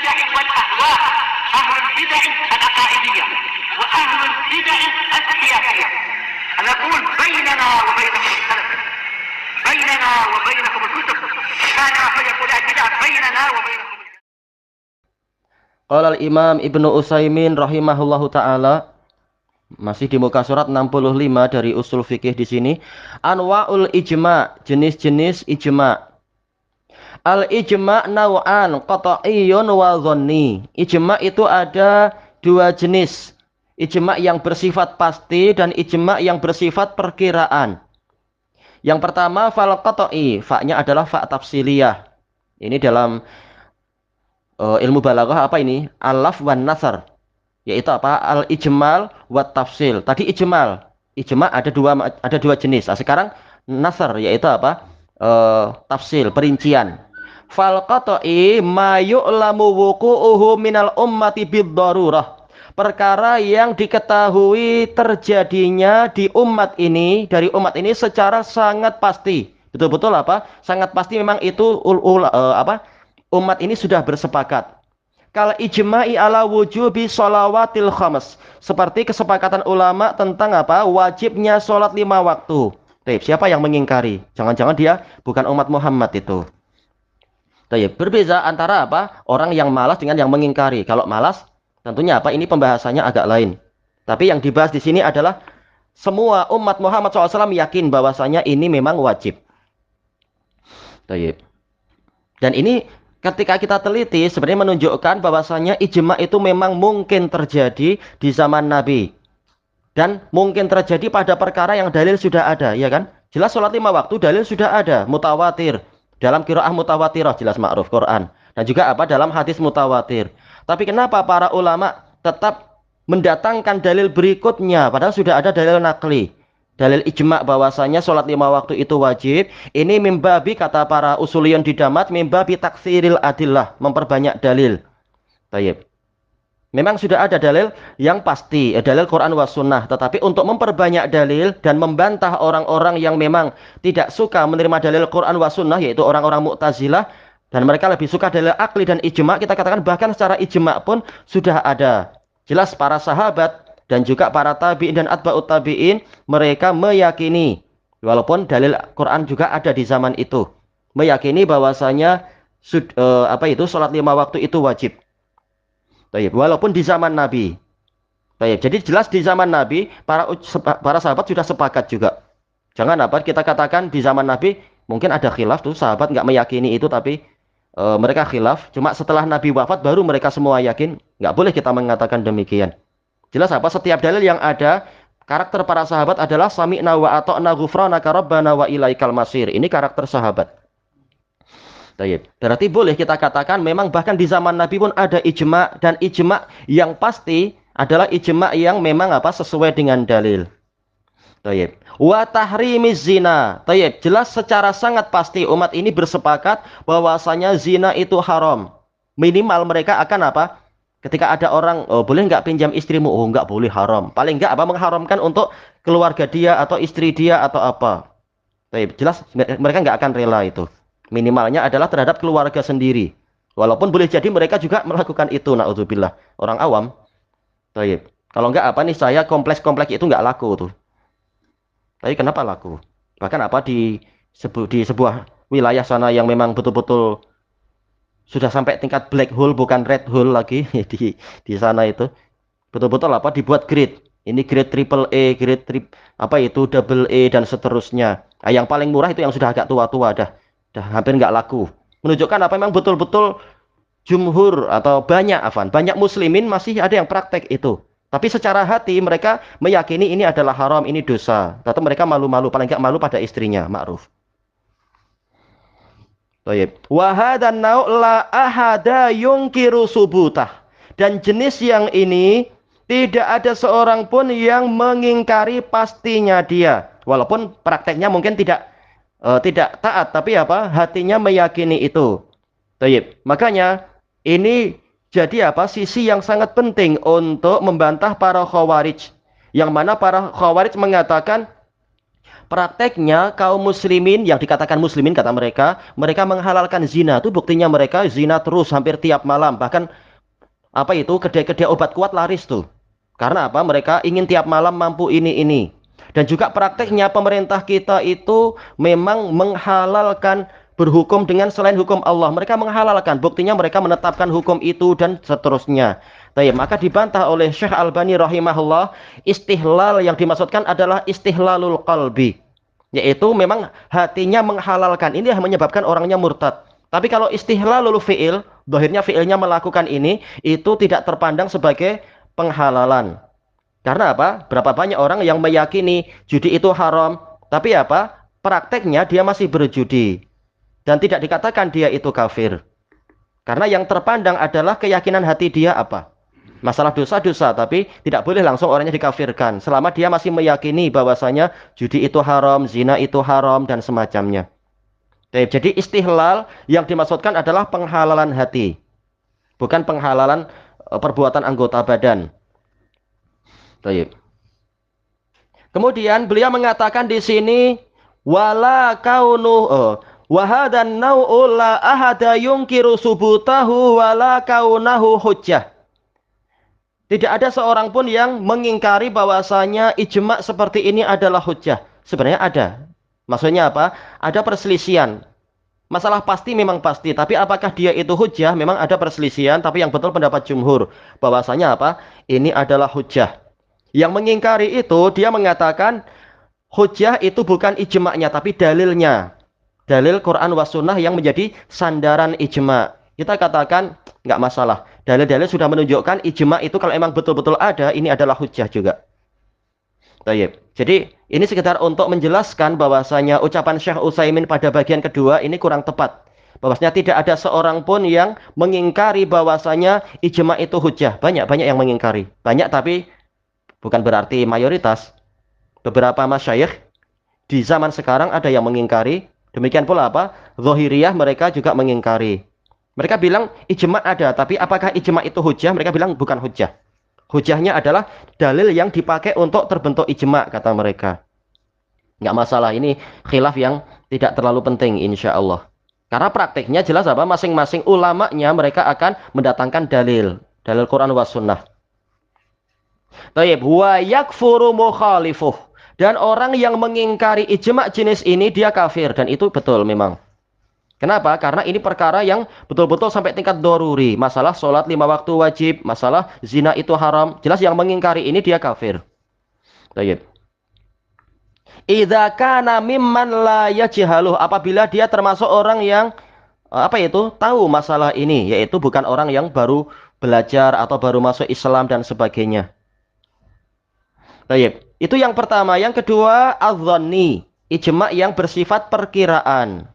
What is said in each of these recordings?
البدع والأهواء، أهل البدع العقائدية وأهل البدع السياسية. نقول بيننا وبينكم السلف، بيننا وبينكم الكتب، كان فيقول البدع بيننا وبينكم. Qala al-Imam Ibnu Utsaimin rahimahullahu taala, masih di muka surat 65 dari usul fikih di sini, anwaul ijma, jenis-jenis ijma. Al-ijma naw'an qat'iyyun wa dhanni. Ijma itu ada dua jenis. Ijma yang bersifat pasti dan ijma yang bersifat perkiraan. Yang pertama fal qat'i, fa-nya adalah fa tafsiliyah. Ini dalam ilmu balaghah apa ini? Al-laf wan nasr. Yaitu apa? Al-ijmal wa tafsil. Tadi ijmal. Ijma ada dua jenis. Nah, sekarang nasr yaitu apa? Tafsil, perincian. Fal qat'i ma yu'lamu wuqu'uhu minal ummati bid-darurah. Perkara yang diketahui terjadinya di umat ini, dari umat ini secara sangat pasti. Betul-betul apa? Sangat pasti memang itu umat ini sudah bersepakat. Kal ijma'i ala wujubi sholawatil khams. Seperti kesepakatan ulama tentang apa? Wajibnya sholat 5 waktu. Siapa yang mengingkari? Jangan-jangan dia bukan umat Muhammad itu. Berbeza antara apa? Orang yang malas dengan yang mengingkari. Kalau malas, tentunya apa? Ini pembahasannya agak lain. Tapi yang dibahas di sini adalah semua umat Muhammad SAW yakin bahwasanya ini memang wajib. Dan ini ketika kita teliti sebenarnya menunjukkan bahwasanya ijma itu memang mungkin terjadi di zaman Nabi. Dan mungkin terjadi pada perkara yang dalil sudah ada, ya kan? Jelas sholat 5 waktu dalil sudah ada, mutawatir. Dalam qiraah mutawatirah jelas ma'ruf Quran. Dan juga apa? Dalam hadis mutawatir. Tapi kenapa para ulama tetap mendatangkan dalil berikutnya padahal sudah ada dalil nakli? Dalil ijma bahwasanya sholat 5 waktu itu wajib. Ini mimbabi, kata para usuliyun di Damat, mimbabi taksiril adillah, memperbanyak dalil. Memang sudah ada dalil yang pasti, dalil Quran was sunnah. Tetapi untuk memperbanyak dalil dan membantah orang-orang yang memang tidak suka menerima dalil Quran was sunnah, yaitu orang-orang Mu'tazilah, dan mereka lebih suka dalil akli dan ijma, kita katakan bahkan secara ijma pun sudah ada. Jelas para sahabat dan juga para tabi'in dan atba'ut tabi'in, mereka meyakini, walaupun dalil Quran juga ada di zaman itu, meyakini bahwasanya sholat 5 waktu itu wajib. Walaupun di zaman Nabi. Jadi jelas di zaman Nabi para sahabat sudah sepakat juga. Jangan kita katakan di zaman Nabi mungkin ada khilaf tuh, sahabat nggak meyakini itu, tapi mereka khilaf. Cuma setelah Nabi wafat baru mereka semua yakin. Nggak boleh kita mengatakan demikian. Jelas setiap dalil yang ada, karakter para sahabat adalah sami'na wa ata'na ghufranaka rabbana wa ilaikal masir. Ini karakter sahabat. Berarti boleh kita katakan memang bahkan di zaman Nabi pun ada ijma, dan ijma yang pasti adalah ijma yang memang sesuai dengan dalil. Wa tahrimiz zina. Jelas secara sangat pasti umat ini bersepakat bahwasanya zina itu haram. Minimal mereka akan ketika ada orang, boleh nggak pinjam istrimu? Oh, nggak boleh, haram. Paling nggak mengharamkan untuk keluarga dia atau istri dia atau apa. Jelas mereka nggak akan rela itu. Minimalnya adalah terhadap keluarga sendiri. Walaupun boleh jadi mereka juga melakukan itu, na'udzubillah. Orang awam. Kalau enggak saya kompleks-kompleks itu enggak laku tuh. Tapi kenapa laku? Bahkan di sebuah wilayah sana yang memang betul-betul sudah sampai tingkat black hole, bukan red hole lagi di sana itu. Betul-betul dibuat grade. Ini grade triple A, grade double A dan seterusnya. Nah, yang paling murah itu yang sudah agak tua-tua dah hampir nggak laku. Menunjukkan memang betul-betul jumhur atau banyak muslimin masih ada yang praktek itu. Tapi secara hati mereka meyakini ini adalah haram, ini dosa. Tetap mereka malu-malu, paling nggak malu pada istrinya, ma'ruf. Wa hadan nau' la ahada yungkiru subutah. Dan jenis yang ini tidak ada seorang pun yang mengingkari pastinya dia. Walaupun prakteknya mungkin tidak taat, tapi hatinya meyakini itu. Makanya ini jadi sisi yang sangat penting untuk membantah para khawarij, yang mana para khawarij mengatakan Prakteknya kaum muslimin yang dikatakan muslimin kata mereka, mereka menghalalkan zina. Itu buktinya mereka zina terus hampir tiap malam. Bahkan apa itu kedai-kedai obat kuat laris tuh. Karena apa? Mereka ingin tiap malam mampu ini. Dan juga prakteknya pemerintah kita itu memang menghalalkan berhukum dengan selain hukum Allah. Mereka menghalalkan. Buktinya mereka menetapkan hukum itu dan seterusnya. Baik, maka dibantah oleh Syekh Albani rahimahullah, istihlal yang dimaksudkan adalah istihlalul qalbi. Yaitu memang hatinya menghalalkan. Ini yang menyebabkan orangnya murtad. Tapi kalau istihlalul fi'il, dohirnya fi'ilnya melakukan ini, itu tidak terpandang sebagai penghalalan. Karena apa? Berapa banyak orang yang meyakini judi itu haram, tapi apa? Prakteknya dia masih berjudi. Dan tidak dikatakan dia itu kafir. Karena yang terpandang adalah keyakinan hati dia apa? Masalah dosa-dosa, tapi tidak boleh langsung orangnya dikafirkan. Selama dia masih meyakini bahwasanya judi itu haram, zina itu haram, dan semacamnya. Jadi istihlal yang dimaksudkan adalah penghalalan hati. Bukan penghalalan perbuatan anggota badan. Baik. Kemudian beliau mengatakan di sini wala kaunu wa hadan nau'u la ahada yunkiru subutahu wala kaunahu hujjah. Tidak ada seorang pun yang mengingkari bahwasanya ijma seperti ini adalah hujjah. Sebenarnya ada. Maksudnya apa? Ada perselisihan. Masalah pasti memang pasti, tapi apakah dia itu hujjah? Memang ada perselisihan, tapi yang betul pendapat jumhur bahwasanya apa? Ini adalah hujjah. Yang mengingkari itu, dia mengatakan hujjah itu bukan ijma'nya, tapi dalilnya. Dalil Quran was sunnah yang menjadi sandaran ijma'. Kita katakan, nggak masalah. Dalil-dalil sudah menunjukkan ijma' itu kalau emang betul-betul ada, ini adalah hujjah juga. Baik. Jadi, ini sekedar untuk menjelaskan bahwasanya ucapan Syekh Utsaimin pada bagian kedua ini kurang tepat. Bahwasanya tidak ada seorang pun yang mengingkari bahwasanya ijma' itu hujjah. Banyak yang mengingkari. Banyak tapi bukan berarti mayoritas. Beberapa masyayikh di zaman sekarang ada yang mengingkari. Demikian pula apa? Zahiriyah mereka juga mengingkari. Mereka bilang ijma' ada, tapi apakah ijma' itu hujjah? Mereka bilang bukan hujjah. Hujjahnya adalah dalil yang dipakai untuk terbentuk ijma' kata mereka. Nggak masalah, ini khilaf yang tidak terlalu penting insya Allah. Karena prakteknya jelas apa? Masing-masing ulamanya mereka akan mendatangkan dalil. Dalil Quran was sunnah. Taib wa yakfuru mukhalifuh, dan orang yang mengingkari ijma' jenis ini dia kafir, dan itu betul memang. Kenapa? Karena ini perkara yang betul-betul sampai tingkat doruri. Masalah sholat 5 waktu wajib, masalah zina itu haram. Jelas yang mengingkari ini dia kafir. Taib. Idza kana mimman la yajhaluh, apabila dia termasuk orang yang tahu masalah ini, yaitu bukan orang yang baru belajar atau baru masuk Islam dan sebagainya. Baik, itu yang pertama. Yang kedua, adz-dhanni, ijma' yang bersifat perkiraan.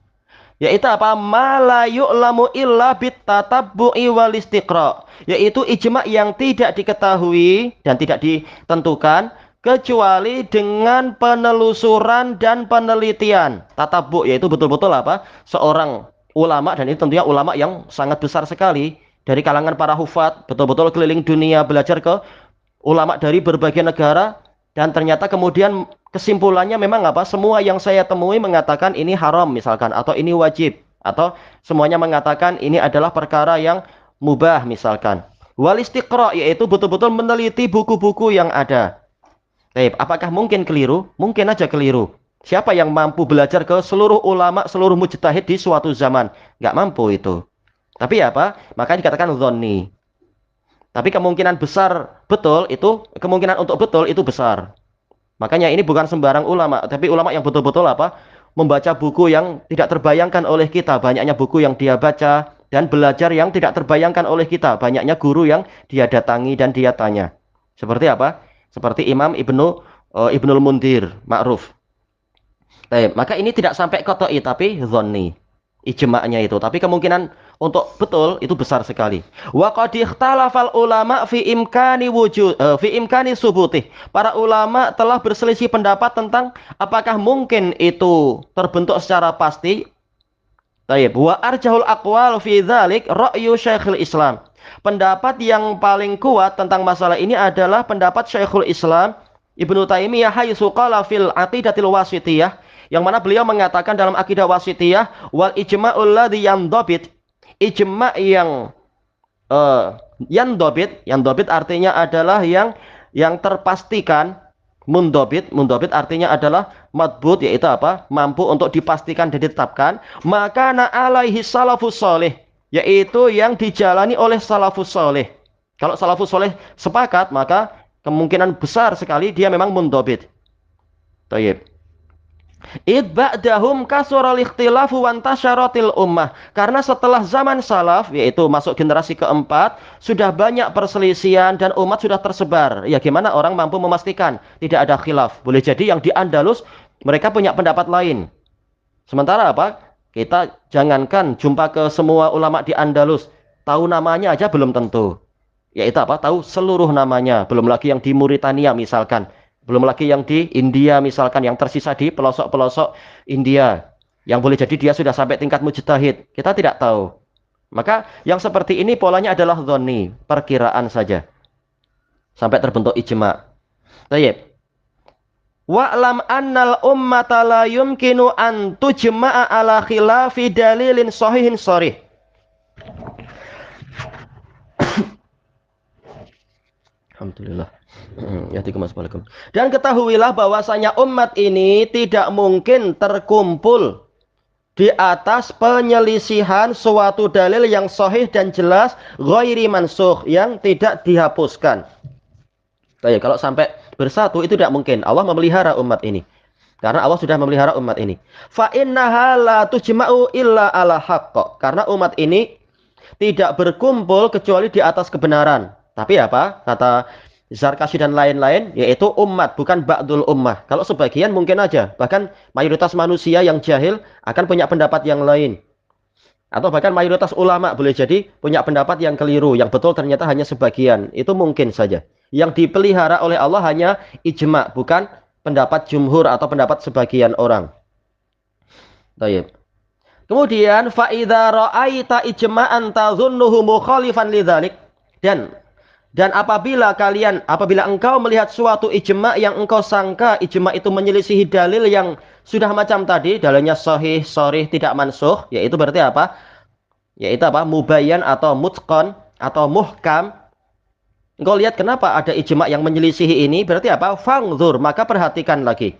Yaitu apa? Ma la yu'lamu illa bitatabbu'i wal istiqra'. Yaitu ijma' yang tidak diketahui dan tidak ditentukan kecuali dengan penelusuran dan penelitian. Tatabbu' yaitu betul-betul apa? Seorang ulama, dan ini tentunya ulama yang sangat besar sekali dari kalangan para hufat, betul-betul keliling dunia belajar ke ulama dari berbagai negara. Dan ternyata kemudian kesimpulannya memang apa? Semua yang saya temui mengatakan ini haram misalkan, atau ini wajib, atau semuanya mengatakan ini adalah perkara yang mubah misalkan. Wal istiqra' yaitu betul-betul meneliti buku-buku yang ada. Baik, apakah mungkin keliru? Mungkin aja keliru. Siapa yang mampu belajar ke seluruh ulama, seluruh mujtahid di suatu zaman? Nggak mampu itu. Tapi apa? Makanya dikatakan dhanni. Tapi kemungkinan besar betul itu, kemungkinan untuk betul itu besar. Makanya ini bukan sembarang ulama, tapi ulama yang betul-betul apa? Membaca buku yang tidak terbayangkan oleh kita. Banyaknya buku yang dia baca dan belajar yang tidak terbayangkan oleh kita. Banyaknya guru yang dia datangi dan dia tanya. Seperti apa? Seperti Imam Ibnul Mundir, ma'ruf. Maka ini tidak sampai qat'i tapi dhanni. Ijma'nya itu, tapi kemungkinan untuk betul itu besar sekali. Wa qad ikhtalafal ulama fi imkani subutih. Para ulama telah berselisih pendapat tentang apakah mungkin itu terbentuk secara pasti. Baik, wa arjahul aqwal fi dzalik ra'yu Syekhul Islam. Pendapat yang paling kuat tentang masalah ini adalah pendapat Syekhul Islam, Ibnu Taimiyah haitsu qala fil aqidatil wasithiyah, yang mana beliau mengatakan dalam akidah wasithiyah, wal ijma'ul ladzi yandhabit, ijma' yang dobit artinya adalah yang terpastikan. Mundobit artinya adalah madbut, yaitu apa? Mampu untuk dipastikan dan ditetapkan. Maka na alaihi salafus soleh, yaitu yang dijalani oleh salafus soleh. Kalau salafus soleh sepakat, maka kemungkinan besar sekali dia memang mundobit. Tayyib. Id ba'dahum kasural ikhtilafu wantasyaratil ummah. Karena setelah zaman salaf, yaitu masuk generasi keempat, sudah banyak perselisihan dan umat sudah tersebar. Ya gimana orang mampu memastikan tidak ada khilaf? Boleh jadi yang di Andalus mereka punya pendapat lain. Sementara apa? Kita jangankan jumpa ke semua ulama di Andalus, tahu namanya aja belum tentu. Yaitu apa? Tahu seluruh namanya. Belum lagi yang di Mauritania misalkan. Belum lagi yang di India misalkan, yang tersisa di pelosok-pelosok India. Yang boleh jadi dia sudah sampai tingkat mujtahid. Kita tidak tahu. Maka yang seperti ini polanya adalah dhonni, perkiraan saja. Sampai terbentuk ijma'. Baik. Wa'lam annal ummata la yumkinu an tujma'a ala khilafi dalilin sahihin sharih. Alhamdulillah. Dan ketahuilah bahwasanya umat ini tidak mungkin terkumpul di atas penyelisihan suatu dalil yang sahih dan jelas, ghairi mansukh, yang tidak dihapuskan. Baik, kalau sampai bersatu itu tidak mungkin. Allah memelihara umat ini. Karena Allah sudah memelihara umat ini. Fa innaha la tujma'u illa ala haqq. Karena umat ini tidak berkumpul kecuali di atas kebenaran. Tapi apa? Kata Zarkashi dan lain-lain, yaitu umat, bukan ba'dul ummah. Kalau sebagian mungkin aja, bahkan mayoritas manusia yang jahil akan punya pendapat yang lain. Atau bahkan mayoritas ulama boleh jadi punya pendapat yang keliru, yang betul ternyata hanya sebagian. Itu mungkin saja. Yang dipelihara oleh Allah hanya ijma', bukan pendapat jumhur atau pendapat sebagian orang. Baik. Kemudian fa idza ra'aita ijma'an tadhunnuhu mukhalifan lidzalik, dan apabila engkau melihat suatu ijma' yang engkau sangka ijma' itu menyelisihi dalil yang sudah macam tadi, dalilnya sahih, sharih, tidak mansukh, yaitu berarti apa? Yaitu apa? Mubayyan atau mutqan atau muhkam. Engkau lihat kenapa ada ijma' yang menyelisihi ini, berarti apa? Fangzur, maka perhatikan lagi.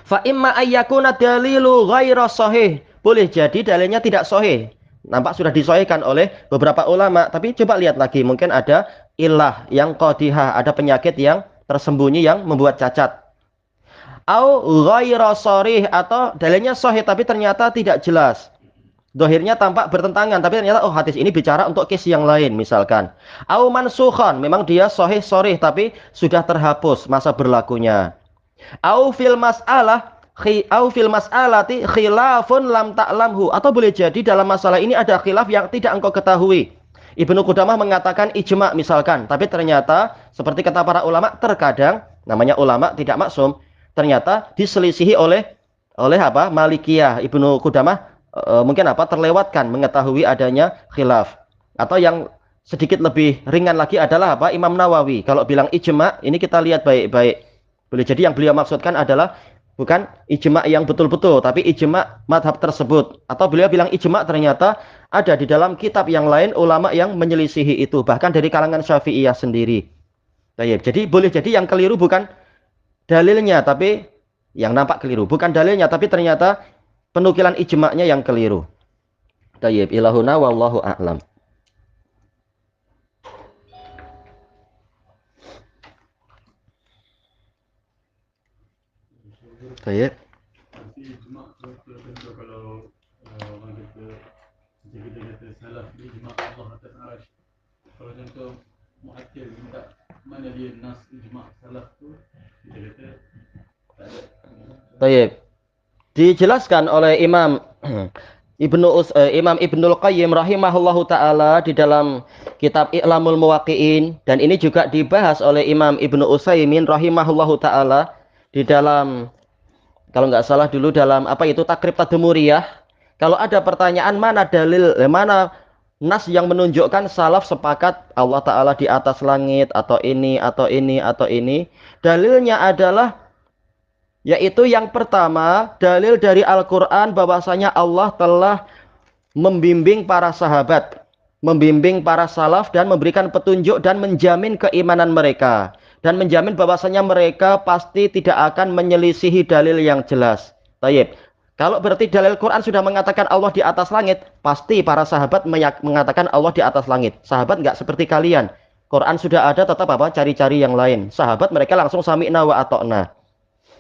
Fa imma ayyakuna dalilu ghaira sahih. Boleh jadi dalilnya tidak sahih. Nampak sudah disahihkan oleh beberapa ulama, tapi coba lihat lagi, mungkin ada ilah yang qadihah, ada penyakit yang tersembunyi yang membuat cacat. Au ghaira sharih, atau dalilnya sahih tapi ternyata tidak jelas. Dohirnya tampak bertentangan, tapi ternyata hadis ini bicara untuk case yang lain misalkan. Au mansukhan, memang dia sahih sharih tapi sudah terhapus masa berlakunya. Au fil mas'alati khilafun lam ta'lamhu, atau boleh jadi dalam masalah ini ada khilaf yang tidak engkau ketahui. Ibnu Qudamah mengatakan ijma' misalkan, tapi ternyata seperti kata para ulama, terkadang namanya ulama tidak maksum, ternyata diselisihi oleh apa? Malikiyah. Ibnu Qudamah mungkin apa? Terlewatkan mengetahui adanya khilaf. Atau yang sedikit lebih ringan lagi adalah apa? Imam Nawawi. Kalau bilang ijma', ini kita lihat baik-baik. Boleh jadi yang beliau maksudkan adalah bukan ijma' yang betul-betul, tapi ijma' madhab tersebut. Atau beliau bilang ijma' ternyata ada di dalam kitab yang lain ulama yang menyelisihi itu, bahkan dari kalangan Syafi'iyah sendiri. Jadi boleh jadi yang keliru bukan dalilnya, tapi yang nampak keliru bukan dalilnya, tapi ternyata penukilan ijma'nya yang keliru. Tayyib, ilahuna wallahu a'lam. Tayyib. Kalau orang kita kata salah ijma' Allah atas arasy. Kalau contoh mu'akkil minta mana dia nas ijma' salaf tu, kita kata tak ada. Tayyib. Dijelaskan oleh Imam Ibnul Qayyim rahimahullahu taala di dalam kitab I'lamul Muwaqqi'in, dan ini juga dibahas oleh Imam Ibnu Utsaimin rahimahullahu taala di dalam, kalau nggak salah dulu dalam apa itu Takrib Tadmuriyah. Kalau ada pertanyaan mana dalil, mana nas yang menunjukkan salaf sepakat Allah Ta'ala di atas langit atau ini atau ini atau ini. Dalilnya adalah yaitu yang pertama, dalil dari Al-Quran bahwasanya Allah telah membimbing para sahabat, membimbing para salaf dan memberikan petunjuk dan menjamin keimanan mereka. Dan menjamin bahwasanya mereka pasti tidak akan menyelisihi dalil yang jelas. Tayyib. Kalau berarti dalil Quran sudah mengatakan Allah di atas langit, pasti para sahabat mengatakan Allah di atas langit. Sahabat nggak seperti kalian. Quran sudah ada tetap apa? Cari-cari yang lain. Sahabat mereka langsung sami'na wa ata'na.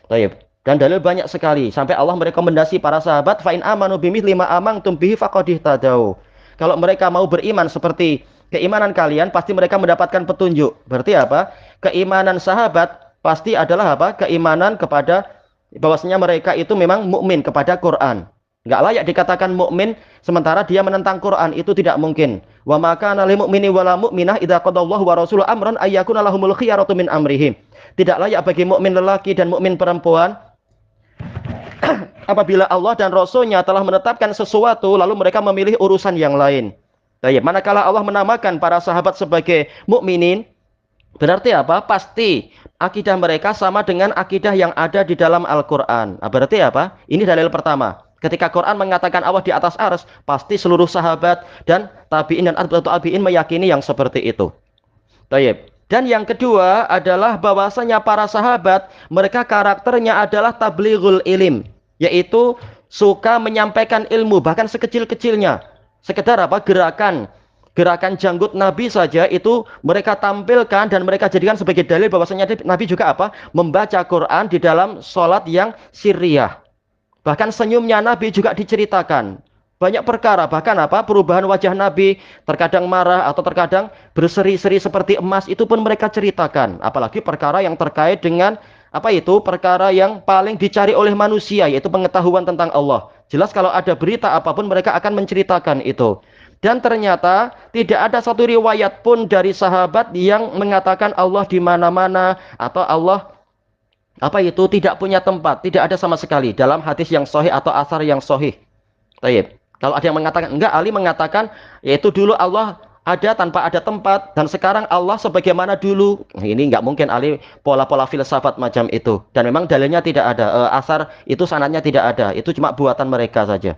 Tayyib. Dan dalil banyak sekali sampai Allah merekomendasi para sahabat fa in amanu bimithli ma amantum bihi faqad ihtadaw. Kalau mereka mau beriman seperti keimanan kalian, pasti mereka mendapatkan petunjuk. Berarti apa? Keimanan sahabat pasti adalah apa? Keimanan kepada bahwasanya mereka itu memang mukmin kepada Quran. Enggak layak dikatakan mukmin sementara dia menentang Quran, itu tidak mungkin. Wa maka lil mu'mini wala mu'minah idza qadallahu wa rasuluhu amran ayyakuna lahumul khiyaratu min amrihim. Tidak layak bagi mukmin lelaki dan mukmin perempuan apabila Allah dan Rasulnya telah menetapkan sesuatu lalu mereka memilih urusan yang lain. Manakala Allah menamakan para sahabat sebagai mukminin, berarti apa? Pasti akidah mereka sama dengan akidah yang ada di dalam Al-Quran. Berarti apa? Ini dalil pertama. Ketika Quran mengatakan Allah di atas arsy, pasti seluruh sahabat dan tabi'in dan atba'ut tabi'in meyakini yang seperti itu. Dan yang kedua adalah bahwasanya para sahabat mereka karakternya adalah tablighul ilim, yaitu suka menyampaikan ilmu bahkan sekecil-kecilnya. Sekedar apa? Gerakan janggut Nabi saja itu mereka tampilkan dan mereka jadikan sebagai dalil bahwasanya Nabi juga apa? Membaca Quran di dalam sholat yang sirriyah. Bahkan senyumnya Nabi juga diceritakan. Banyak perkara, bahkan apa? Perubahan wajah Nabi, terkadang marah atau terkadang berseri-seri seperti emas, itu pun mereka ceritakan. Apalagi perkara yang terkait dengan apa itu? Perkara yang paling dicari oleh manusia, yaitu pengetahuan tentang Allah. Jelas kalau ada berita apapun mereka akan menceritakan itu. Dan ternyata tidak ada satu riwayat pun dari sahabat yang mengatakan Allah di mana-mana atau Allah apa itu tidak punya tempat. Tidak ada sama sekali dalam hadis yang sahih atau asar yang sahih. Tayyib. Kalau ada yang mengatakan enggak, Ali mengatakan yaitu dulu Allah ada tanpa ada tempat dan sekarang Allah sebagaimana dulu. Ini enggak mungkin Ali pola-pola filsafat macam itu. Dan memang dalilnya tidak ada. Asar itu sanadnya tidak ada. Itu cuma buatan mereka saja.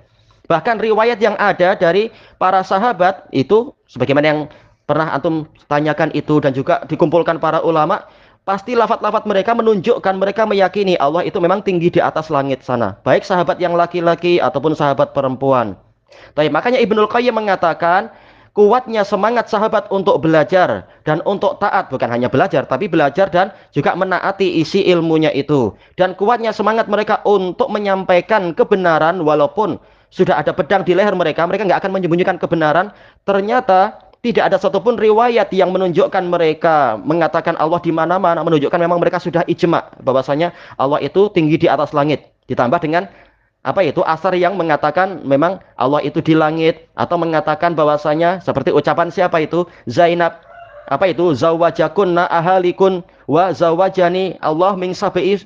Bahkan riwayat yang ada dari para sahabat itu sebagaimana yang pernah antum tanyakan itu dan juga dikumpulkan para ulama, pasti lafaz-lafaz mereka menunjukkan mereka meyakini Allah itu memang tinggi di atas langit sana. Baik sahabat yang laki-laki ataupun sahabat perempuan. Tapi makanya Ibnul Qayyim mengatakan kuatnya semangat sahabat untuk belajar dan untuk taat, bukan hanya belajar tapi belajar dan juga menaati isi ilmunya itu. Dan kuatnya semangat mereka untuk menyampaikan kebenaran walaupun sudah ada pedang di leher mereka, mereka nggak akan menyembunyikan kebenaran. Ternyata tidak ada satupun riwayat yang menunjukkan mereka mengatakan Allah di mana-mana, menunjukkan memang mereka sudah ijma bahwasanya Allah itu tinggi di atas langit. Ditambah dengan apa itu asar yang mengatakan memang Allah itu di langit atau mengatakan bahwasanya seperti ucapan siapa itu? Zainab. Apa itu? Zawajakunna ahalikun wa zawajani Allah min sabi'i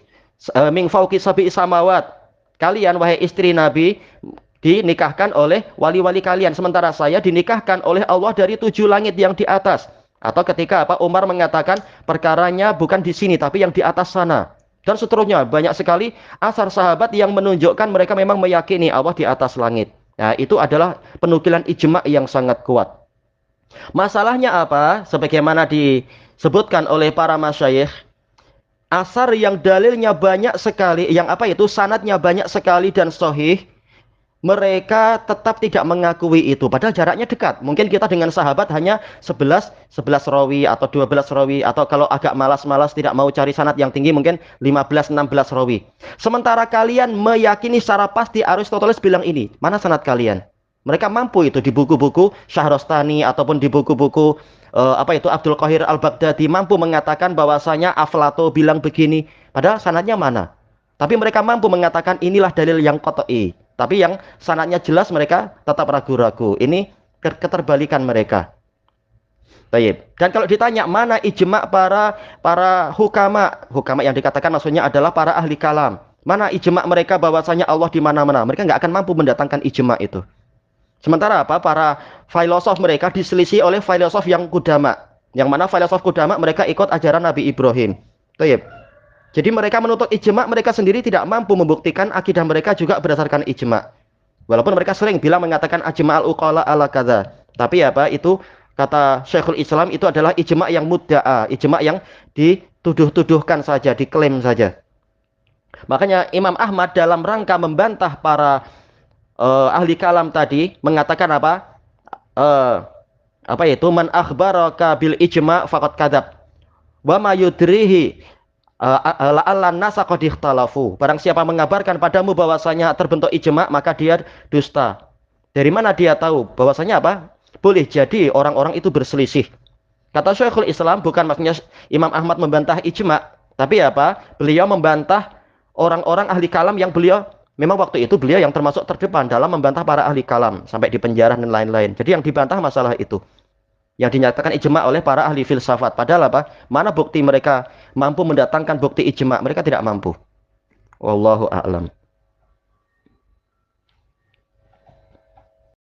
min fauqi sabi'i samawat. Kalian wahai istri Nabi dinikahkan oleh wali-wali kalian, sementara saya dinikahkan oleh Allah dari 7 langit yang di atas. Atau ketika apa Umar mengatakan perkaranya bukan di sini tapi yang di atas sana. Dan seterusnya banyak sekali asar sahabat yang menunjukkan mereka memang meyakini Allah di atas langit. Nah, itu adalah penukilan ijma yang sangat kuat. Masalahnya apa? Sebagaimana disebutkan oleh para masyayikh, asar yang dalilnya banyak sekali, yang apa itu sanadnya banyak sekali dan sahih, mereka tetap tidak mengakui itu padahal jaraknya dekat. Mungkin kita dengan sahabat hanya 11 rawi atau 12 rawi, atau kalau agak malas-malas tidak mau cari sanad yang tinggi mungkin 15-16 rawi. Sementara kalian meyakini secara pasti Aristoteles bilang ini, mana sanad kalian? Mereka mampu itu di buku-buku Syahrastani ataupun di buku-buku apa itu Abdul Qahir Al-Baghdadi mampu mengatakan bahwasanya Aflato bilang begini, padahal sanadnya mana? Tapi mereka mampu mengatakan inilah dalil yang qat'i. Tapi yang sanadnya jelas mereka tetap ragu-ragu. Ini keterbalikan mereka. Baik. Dan kalau ditanya mana ijma para hukama yang dikatakan maksudnya adalah para ahli kalam. Mana ijma mereka bahwasanya Allah di mana-mana? Mereka nggak akan mampu mendatangkan ijma itu. Sementara apa? Para filosof mereka diselisih oleh filosof yang kudama. Yang mana filosof kudama mereka ikut ajaran Nabi Ibrahim. Tayyib. Jadi mereka menuntut ijma, mereka sendiri tidak mampu membuktikan akidah mereka juga berdasarkan ijma. Walaupun mereka sering bilang mengatakan ajma al-uqala ala kadza. Tapi apa? Itu kata Syekhul Islam itu adalah ijma yang mudda'a, ijma yang dituduh-tuduhkan saja, diklaim saja. Makanya Imam Ahmad dalam rangka membantah para ahli kalam tadi mengatakan apa? Apa itu? Man akhbaraka bil ijma faqad kadzab. Wa ma yudrihi la'allan nasa qad ikhtalafu. Barang siapa mengabarkan padamu bahwasanya terbentuk ijma, maka dia dusta. Dari mana dia tahu? Bahwasanya apa? Boleh jadi orang-orang itu berselisih. Kata Syekhul Islam, bukan maksudnya Imam Ahmad membantah ijma, tapi apa? Beliau membantah orang-orang ahli kalam yang beliau memang waktu itu beliau yang termasuk terdepan dalam membantah para ahli kalam sampai di penjara dan lain-lain. Jadi yang dibantah masalah itu. Yang dinyatakan ijma oleh para ahli filsafat. Padahal apa? Mana bukti mereka mampu mendatangkan bukti ijma? Mereka tidak mampu. Wallahu a'lam.